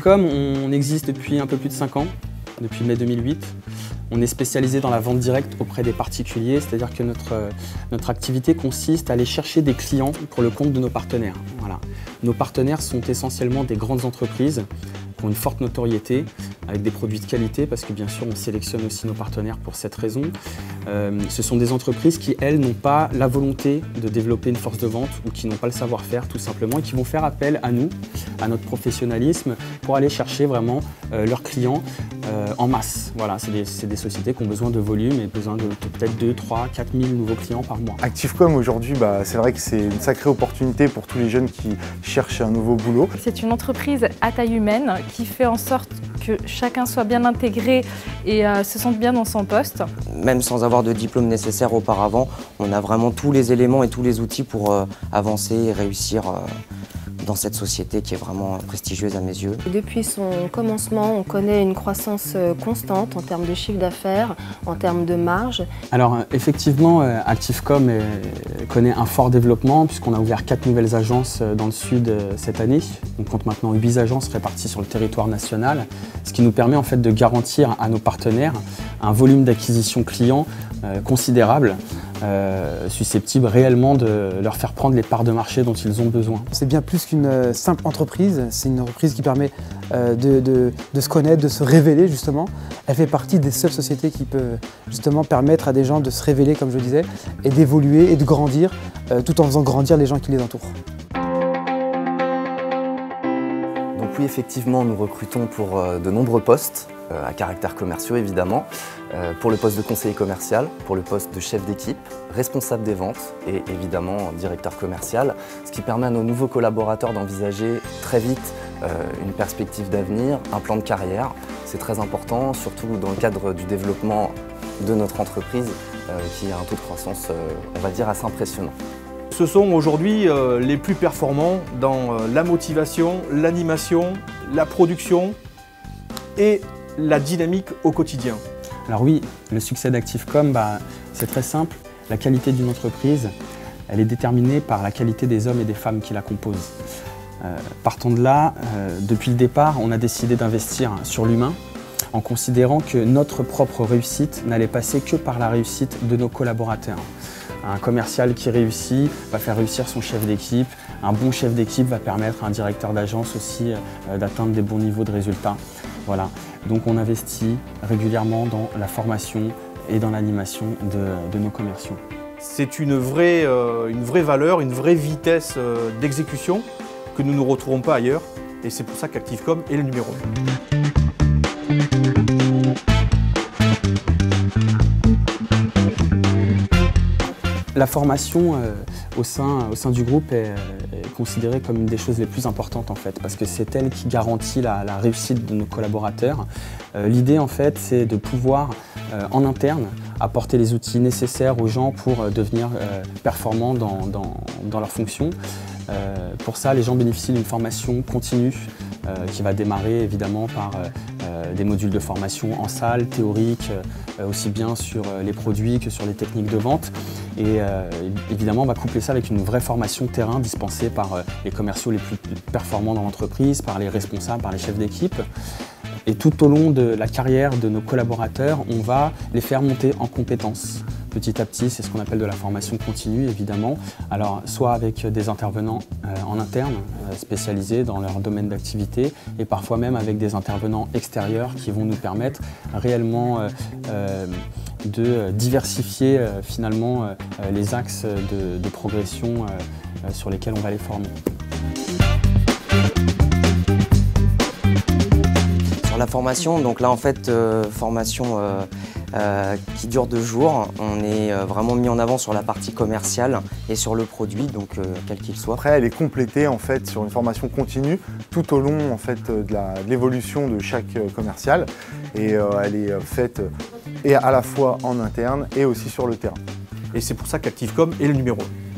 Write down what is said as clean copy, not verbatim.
Activecom, on existe depuis un peu plus de 5 ans, depuis mai 2008. On est spécialisé dans la vente directe auprès des particuliers, c'est-à-dire que notre activité consiste à aller chercher des clients pour le compte de nos partenaires. Voilà. Nos partenaires sont essentiellement des grandes entreprises qui ont une forte notoriété, avec des produits de qualité, parce que bien sûr on sélectionne aussi nos partenaires pour cette raison. Ce sont des entreprises qui, elles, n'ont pas la volonté de développer une force de vente ou qui n'ont pas le savoir-faire tout simplement et qui vont faire appel à nous, à notre professionnalisme, pour aller chercher vraiment leurs clients en masse. Voilà, c'est des sociétés qui ont besoin de volume et besoin de peut-être 2, 3, 4 000 nouveaux clients par mois. Activecom aujourd'hui, c'est vrai que c'est une sacrée opportunité pour tous les jeunes qui cherchent un nouveau boulot. C'est une entreprise à taille humaine qui fait en sorte que chacun soit bien intégré et se sente bien dans son poste. Même sans avoir de diplôme nécessaire auparavant, on a vraiment tous les éléments et tous les outils pour avancer et réussir dans cette société qui est vraiment prestigieuse à mes yeux. Depuis son commencement, on connaît une croissance constante en termes de chiffre d'affaires, en termes de marge. Alors effectivement, Activecom connaît un fort développement puisqu'on a ouvert 4 nouvelles agences dans le sud cette année. On compte maintenant 8 agences réparties sur le territoire national, ce qui nous permet en fait de garantir à nos partenaires un volume d'acquisition client considérable, susceptible réellement de leur faire prendre les parts de marché dont ils ont besoin. C'est bien plus qu'une simple entreprise, c'est une entreprise qui permet de se connaître, de se révéler justement. Elle fait partie des seules sociétés qui peut justement permettre à des gens de se révéler, comme je disais, et d'évoluer et de grandir, tout en faisant grandir les gens qui les entourent. Donc oui, effectivement, nous recrutons pour de nombreux postes, à caractère commerciaux évidemment, pour le poste de conseiller commercial, pour le poste de chef d'équipe, responsable des ventes et évidemment directeur commercial, ce qui permet à nos nouveaux collaborateurs d'envisager très vite une perspective d'avenir, un plan de carrière. C'est très important, surtout dans le cadre du développement de notre entreprise qui a un taux de croissance, on va dire, assez impressionnant. Ce sont aujourd'hui les plus performants dans la motivation, l'animation, la production et la dynamique au quotidien. Alors oui, le succès d'Activecom, c'est très simple. La qualité d'une entreprise, elle est déterminée par la qualité des hommes et des femmes qui la composent. Partant de là, depuis le départ, on a décidé d'investir sur l'humain en considérant que notre propre réussite n'allait passer que par la réussite de nos collaborateurs. Un commercial qui réussit va faire réussir son chef d'équipe. Un bon chef d'équipe va permettre à un directeur d'agence aussi d'atteindre des bons niveaux de résultats. Voilà. Donc on investit régulièrement dans la formation et dans l'animation de nos commerciaux. C'est une vraie valeur, une vraie vitesse d'exécution que nous ne retrouvons pas ailleurs. Et c'est pour ça qu'Activecom est le numéro 1. La formation au sein du groupe est considérée comme une des choses les plus importantes en fait, parce que c'est elle qui garantit la réussite de nos collaborateurs. L'idée en fait, c'est de pouvoir en interne apporter les outils nécessaires aux gens pour devenir performants dans leurs fonctions. Pour ça, les gens bénéficient d'une formation continue qui va démarrer évidemment par des modules de formation en salle, théorique, aussi bien sur les produits que sur les techniques de vente. Et évidemment, on va coupler ça avec une vraie formation terrain dispensée par les commerciaux les plus performants dans l'entreprise, par les responsables, par les chefs d'équipe. Et tout au long de la carrière de nos collaborateurs, on va les faire monter en compétences. Petit à petit, c'est ce qu'on appelle de la formation continue, évidemment. Alors, soit avec des intervenants en interne, spécialisés dans leur domaine d'activité, et parfois même avec des intervenants extérieurs qui vont nous permettre réellement de diversifier finalement les axes de progression sur lesquels on va les former. Sur la formation, donc là en fait, formation qui dure 2 jours. On est vraiment mis en avant sur la partie commerciale et sur le produit, donc quel qu'il soit. Après, elle est complétée en fait sur une formation continue tout au long en fait de l'évolution de chaque commercial, et elle est faite et à la fois en interne et aussi sur le terrain. Et c'est pour ça qu'Activecom est le numéro 1.